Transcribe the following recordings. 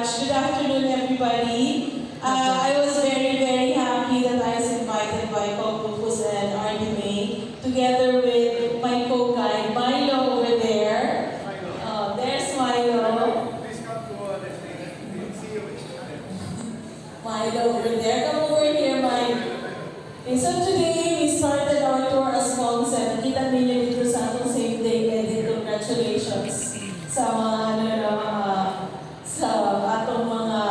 much. Good afternoon, everybody. I was very, very happy that I was invited by Coach Rufus and RD May, together with my co-guide, Milo over there. There's Milo. Please come to see you. Milo over there. Come over here, Milo. Okay, so today, we started our tour as Kong 7. Kita ninyo dito sa atong same day edit. Congratulations sa mga sa atong mga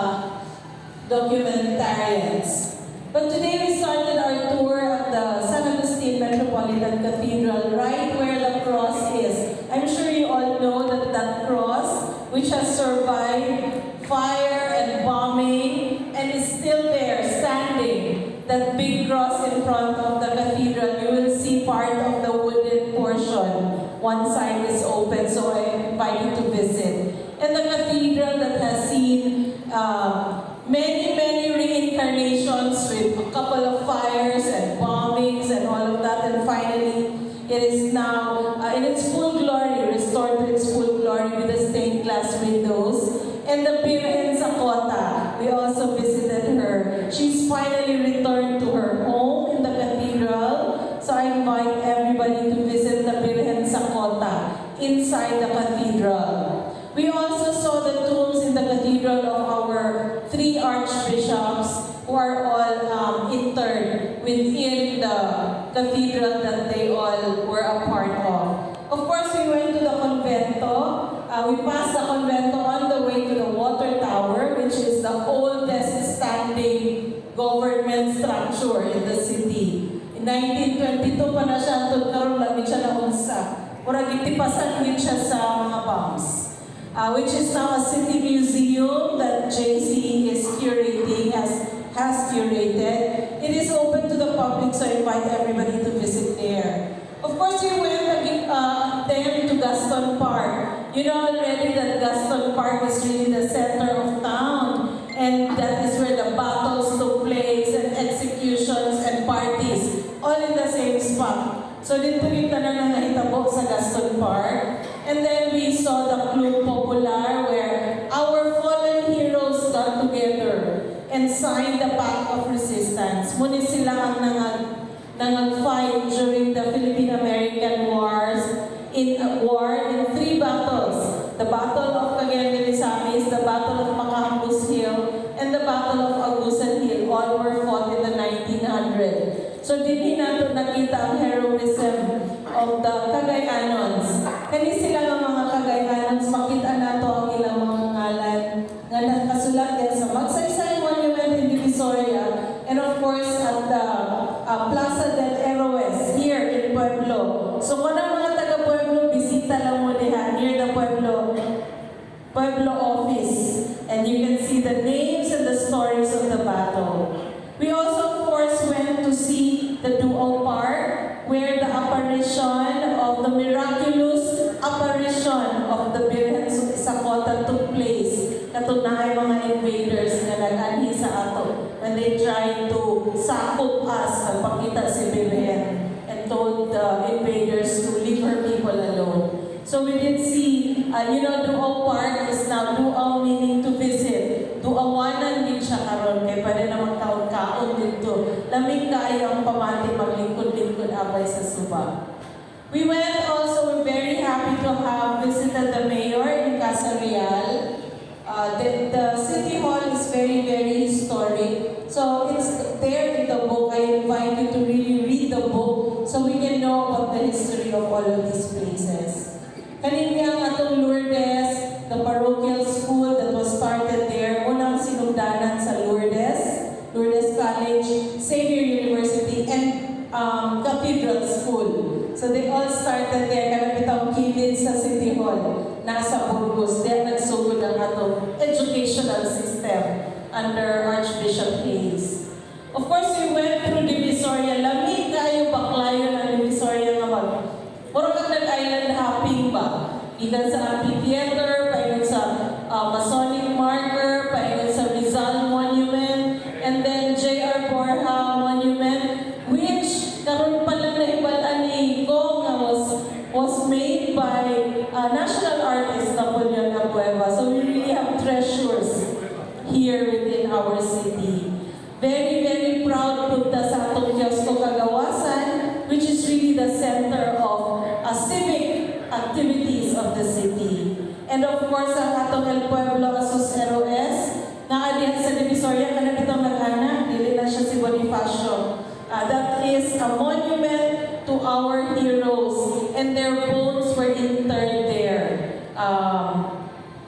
documentarians. But today we started our tour at the San Agustin Metropolitan Cathedral, right where the cross is. I'm sure you all know that that cross, which has survived fire and bombing, and is still there, standing, that big cross in front of the cathedral, you will see part of the wooden portion. One side is open, so I invite you to visit. And the cathedral that has seen many, many reincarnations with a couple of fires and bombings and all of that, and finally it is now in its full glory, restored to its full glory with the stained glass windows. And the Birhen Sakota, we also visited her. She's finally returned to her home in the cathedral. So I invite everybody to visit the Birhen Sakota inside the cathedral. We also saw the tombs in the cathedral of our 3 archbishops who are all interred within the cathedral that they all were a part of. Of course, we went to the convento. We passed the convento on the way to the water tower, which is the oldest standing government structure in the city. In 1922 pa na siya, tun karon lang siya naunsa. Murag itipasan din siya sa mga bombs. Which is now a city museum that JC is curating, has curated. It is open to the public, so I invite everybody to visit there. Of course, we went then to Gaston Park. You know already that Gaston Park is really the center of town, and that is where the battles took place, and executions and parties, all in the same spot. So dito rin na nahitabo sa Gaston Park. And then we saw the Club Popular where our fallen heroes got together and signed the Pact of Resistance. Muna sila ang nangag-fight during the Philippine-American Wars in 3 battles. The Battle of Cagayan, the Battle of Macambus Hill, and the Battle of Agusan Hill. All were fought in the 1900s. So din nato nakita ang heroism of the Cagayanons. Kani sila ng mga Cagayanons, makita nato ang ilang mga ngalan nga nakasulat din sa Magsaysay Monument in Divisoria, and of course at the Plaza del Héroes here in Pueblo. So kung ang mga taga-Pueblo, bisita lang mo diha near the Pueblo office, and you can see the names and the stories of the battle. We also, of course, went to see the Duo Park, where the apparition of the miraculous apparition of the Birhen Sakota took place. Katunay mga invaders na nag-anhi sa ato when they tried to sakop us, nagpakita si Birhen and told the invaders to leave her people alone. So we did see, Duo Park is now Duo, meaning to visit. Duawanan din siya karon kay pwede naman kaon dito. Lamig kaayo ang pamati maglingkod-lingkod abay sa suba. We went also, we're very happy to have visited the mayor in Casa Real. The city hall is very, very historic. So it's there in the book. I invite you to really read the book so we can know about the history of all of these places. Kanina ang atong Lourdes, the parochial school that was started there, unang sinugdanan sa Lourdes College, Xavier University, and Cathedral School. So they all started there, kaya bitang kilid sa City Hall, nasa Burgos. There nagsugod ang atong educational system under Archbishop Hayes. Of course, we went through Divisoria. Lamig kayo baklayo ng Divisoria nga mag. Puro kang nag-island hopping ba? Ilan sa amphitheater, paingon sa Masonic Marker, paingon sa Rizal Monument, and then J.R. Borja Monument, which karon pa lang naibalaan ni Kong was made by national artist Napoleon Abueva. So we really have treasures here within our city. Very, very proud punta sa atong Kiosco Kagawasan, which is really the center of civic activities of the city. And of course, ang atong El Pueblo Asos ROS, na adihan sa Divisoria, kanang itong nag-anak, dili na siya si Bonifacio. That is a monument to our heroes, and their bones were interred there.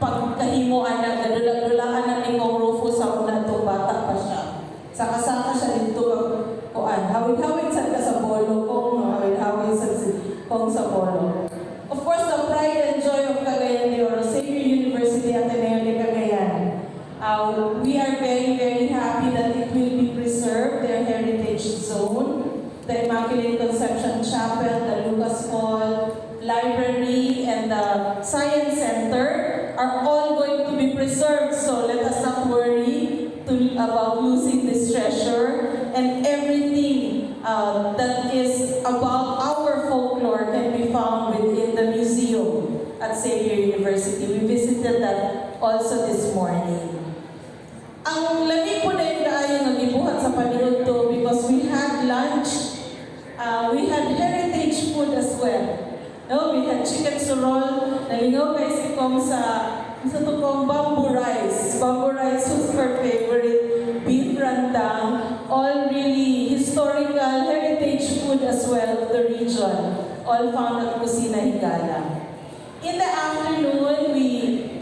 Pagkahimuan na, gadulang-dulaan na ni Kong Rufus sa una itong bata pa siya. Saka-saka siya dito, kuan, hawid-hawid sa kasabolo kong, hawid-hawid sa kong sa bolo. Of course, the pride and joy of Cagayan de Oro, Xavier University Ateneo de Cagayan. We are very, very happy that it will be preserved, their heritage zone, the Immaculate Conception Chapel, the Lucas Hall, Library, and the Science Center are all going to be preserved. So let us not worry about losing this treasure, and everything that is about our folklore can be found within the museum at Xavier University. We visited that also this morning. Ang lamig po na yung kaayo nga gibuhat sa paniod to because we had lunch, we had heritage food as well. No, we had chicken surol, nalingaw kay si Kong sa tukong bamboo rice. Bamboo rice was her favorite, beef rendang, all really historical heritage food as well of the region, all found at Kusina Higala. In the afternoon, we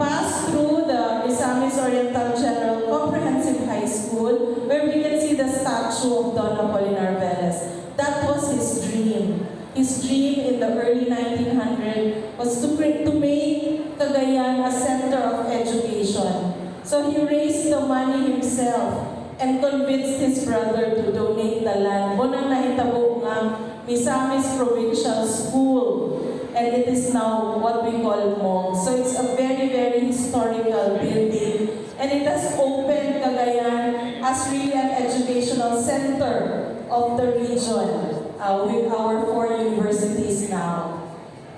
passed through the Misamis Oriental General Comprehensive High School, where we can see the statue of Don Apolinar Velez. That was his dream. His dream in the early 1900s was to make Cagayan a center of education. So he raised the money himself and convinced his brother to donate the land. Munang nahitabo nga Misamis Provincial School, and it is now what we call mall. So it's a very, very historical building, and it has opened Cagayan as really an educational center of the region with our 4 universities now.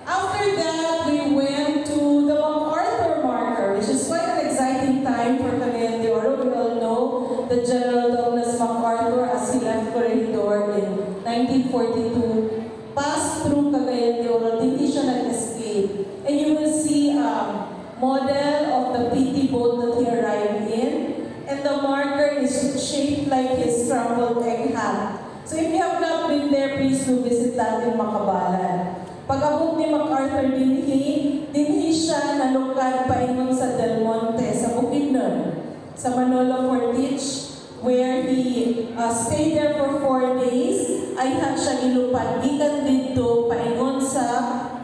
After that, we went to the MacArthur marker, which is quite an exciting time for Cagayan de Oro. We all know the General Douglas MacArthur, as he left Corregidor in 1942, passed through Cagayan de Oro, hindi siya nag-escape. And you will see a model of the PT boat that he arrived in, and the marker is shaped like his scrambled egg hat. So if you have not been there, please do visit that in Makabalan. Pag-abot ni MacArthur dinhi siya nalukad paingon sa Del Monte, sa Bukidnon, sa Manolo Fortich, where he stayed there for 4 days. Ay siya ilupad gikan dito paingon sa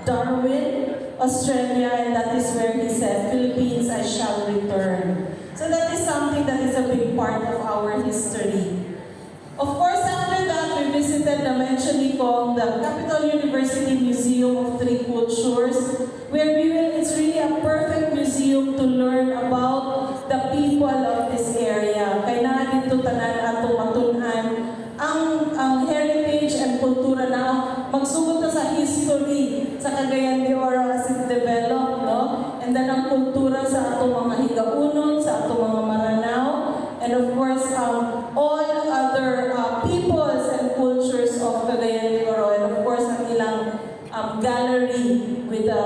Darwin, Australia, and that is where he said, "Philippines, I shall return." So that is something that is a big part of our history. Of course, after that, we visited the mentioned Kong, the Capital University Museum of Three Cultures, where it's really a perfect museum to learn about the people of this area. Kaya na dito tanan atong matunan ang heritage and kultura na magsugod na sa history sa Cagayan de Oro as it developed, no? And then ang kultura sa atong mga higaunon, sa atong mga Maranao, and of course, all other peoples and cultures of Cagayan de Oro, and of course, ang ilang gallery with the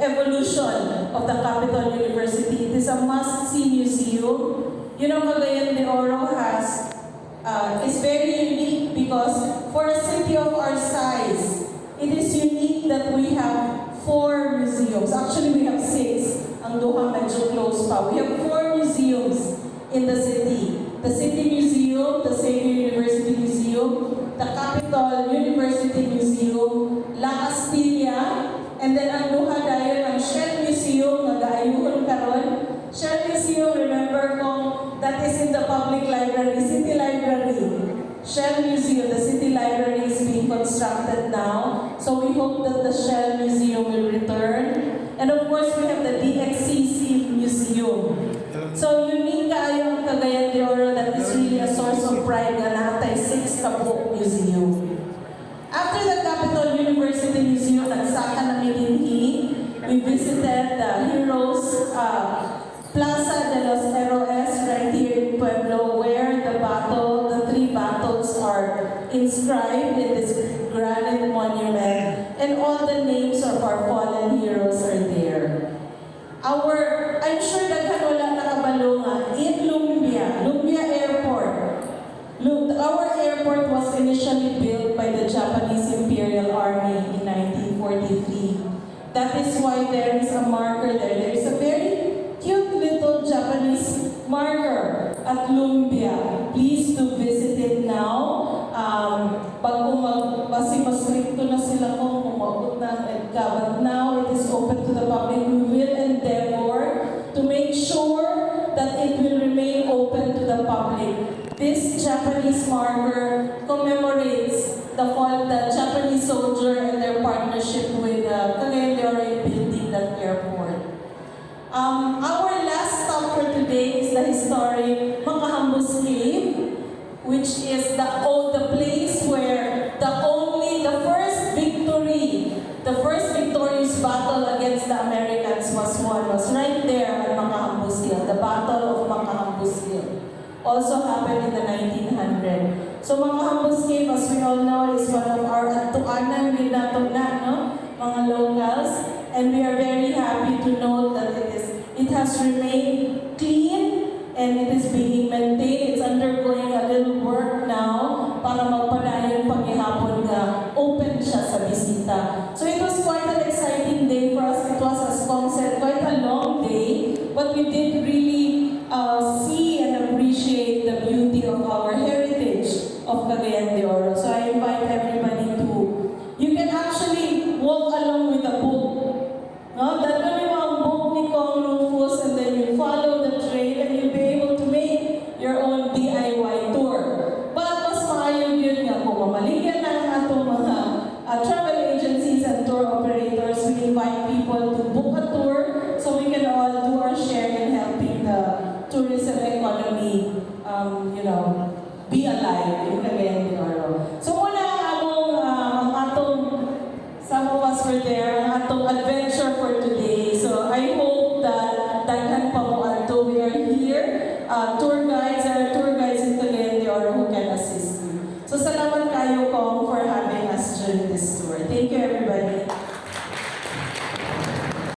evolution of the Capital University. It is a must-see museum. You know, Cagayan de Oro is very unique because for a city of our size, it is unique that we have 4 museums. Actually, we have 6. Ang duha medyo close pa. We have 4 museums in the city. The City Museum, the Xavier University Museum, the Capital University Museum, La Castilla, and then ang duha dayon ang Shell Museum nga gaayuhon karon. Shell Museum, remember kung that is in the public library, City Library. Shell Museum, the City Library is being constructed now. So we hope that the Shell Museum will return. And of course, we have the DXCC Museum. So unique kaayo ang Cagayan de Oro that is really a source of pride nga natay 6 kabuok museum. After the Capital University Museum, nagsaka na dinhi, we visited the heroes I'm sure daghan wala nakabalungan in Lumbia Airport. Look, our airport was initially built by the Japanese Imperial Army in 1943. That is why there is a marker there. There is a very cute little Japanese marker at Lumbia. Please do visit it now. Basi mas stricto na sila kung umabot ng EDCA. But now it is open to the public. We will endeavor to make sure that it will remain open to the public. This Japanese marker commemorates the Japanese soldier and their partnership with Cagayan in building that airport. Our last stop for today is the historic Makahambus Cave, which is the place where the first victorious battle against the Americans was won, was right there at Makahambus Hill, the Battle of Makahambus Hill. Also happened in the 1900s. So Makahambus Cave, as we all know, is one of our atuanan with mga locals, and we are very happy to note that it has remained clean and it is being maintained. It's undergoing a little work now para magpadayon paghihapon na open siya sa bisita. So it was quite an exciting day for us. It was, as Kong said, quite a long day, but we did really see and appreciate the beauty of our heritage of Cagayan de Oro. So I invite everybody to, you can actually walk along with the book. No? Dalawa yung ang book ni Kong Rufus, and then you follow the trail and you'll be able to make your own DIY tour. But mas maayong yun nga kung mamaligyan na ang atong mga travel agencies and tour operators. We invite people to book a tour so we can all do our share in helping the tourism economy, be alive in Cagayan de Oro. So muna ang atong, some of us were there, ang atong adventure for today. So I hope that daghan pa mo ato. We are here. Tour guides in Cagayan de Oro who can assist you. So salamat kayo, Kong, for having us during this tour. Thank you, everybody.